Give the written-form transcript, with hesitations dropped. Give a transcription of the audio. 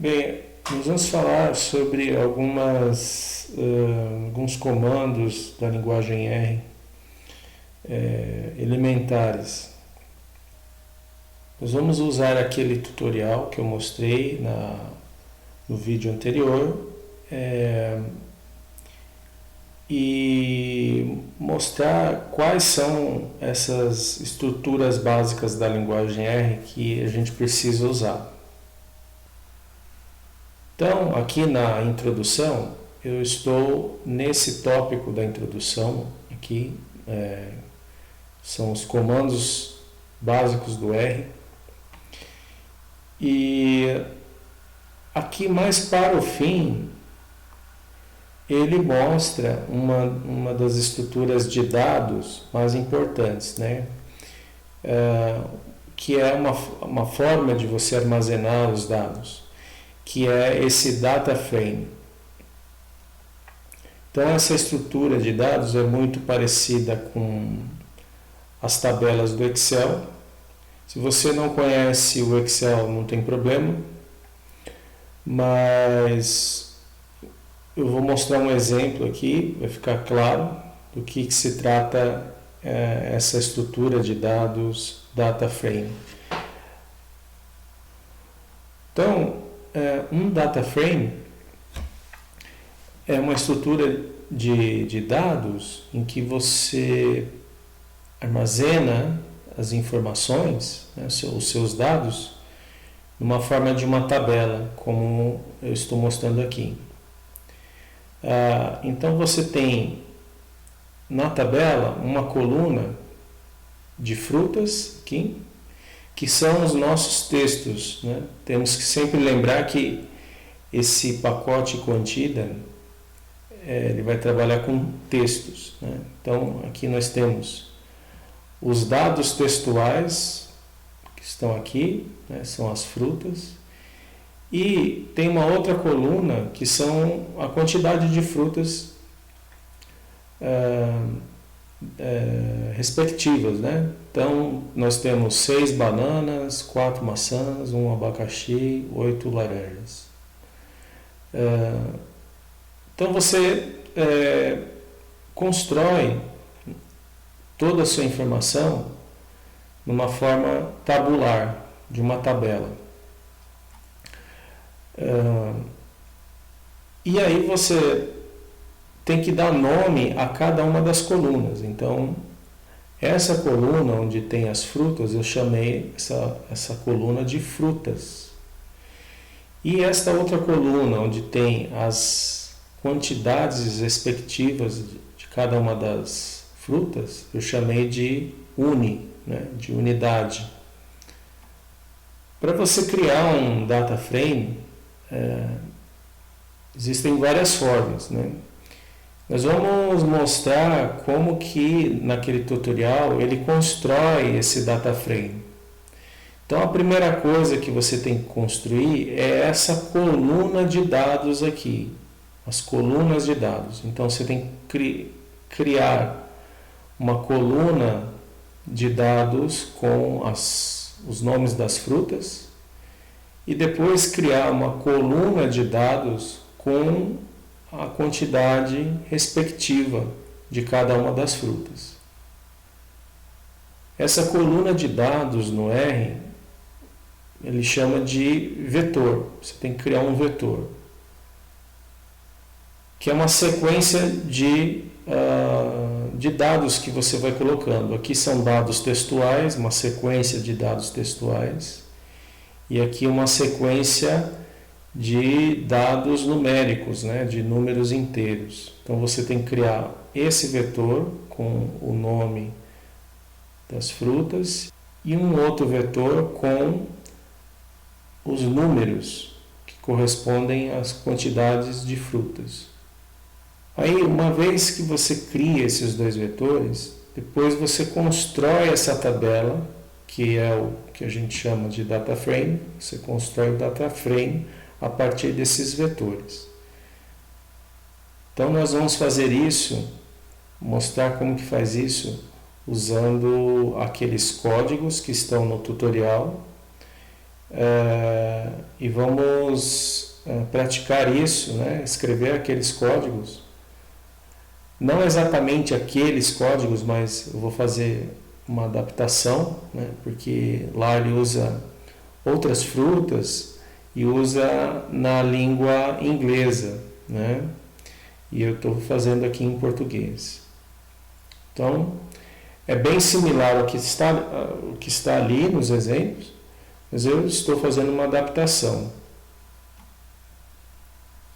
Bem, nós vamos falar sobre alguns comandos da linguagem R elementares. Nós vamos usar aquele tutorial que eu mostrei no vídeo anterior e mostrar quais são essas estruturas básicas da linguagem R que a gente precisa usar. Então, aqui na introdução, eu estou nesse tópico da introdução, aqui são os comandos básicos do R. E aqui mais para o fim, ele mostra uma das estruturas de dados mais importantes, né? Que é uma forma de você armazenar os dados, que é esse data frame. Então essa estrutura de dados é muito parecida com as tabelas do Excel. Se você não conhece o Excel, não tem problema, mas eu vou mostrar um exemplo aqui, vai ficar claro do que se trata essa estrutura de dados data frame. Então, um data frame é uma estrutura de dados em que você armazena as informações, né, os seus dados, numa forma de uma tabela, como eu estou mostrando aqui. Então você tem na tabela uma coluna de frutas aqui, que são os nossos textos, né? Temos que sempre lembrar que esse pacote Quantida ele vai trabalhar com textos, né? Então aqui nós temos os dados textuais que estão aqui, né? São as frutas, e tem uma outra coluna que são a quantidade de frutas respectivas, né? Então nós temos 6 bananas, 4 maçãs, 1 abacaxi, 8 laranjas. Então você constrói toda a sua informação numa forma tabular, de uma tabela. E aí você tem que dar nome a cada uma das colunas. Então, essa coluna onde tem as frutas, eu chamei essa coluna de frutas. E esta outra coluna onde tem as quantidades respectivas de cada uma das frutas, eu chamei de uni, né, de unidade. Para você criar um data frame, existem várias formas, né? Nós vamos mostrar como que naquele tutorial ele constrói esse data frame. Então a primeira coisa que você tem que construir é essa coluna de dados aqui, as colunas de dados. Então você tem que criar uma coluna de dados com os nomes das frutas e depois criar uma coluna de dados com a quantidade respectiva de cada uma das frutas. Essa coluna de dados no R, ele chama de vetor. Você tem que criar um vetor, que é uma sequência de dados que você vai colocando. Aqui são dados textuais, uma sequência de dados textuais, e aqui uma sequência de dados numéricos, né, de números inteiros. Então você tem que criar esse vetor com o nome das frutas e um outro vetor com os números que correspondem às quantidades de frutas. Aí, uma vez que você cria esses dois vetores, depois você constrói essa tabela, que é o que a gente chama de data frame. Você constrói o data frame a partir desses vetores. Então nós vamos fazer isso, mostrar como que faz isso, usando aqueles códigos que estão no tutorial e vamos praticar isso, né? Escrever aqueles códigos. Não exatamente aqueles códigos, mas eu vou fazer uma adaptação, né? Porque lá ele usa outras frutas e usa na língua inglesa, né? E eu estou fazendo aqui em português. Então, é bem similar ao que está ali nos exemplos, mas eu estou fazendo uma adaptação.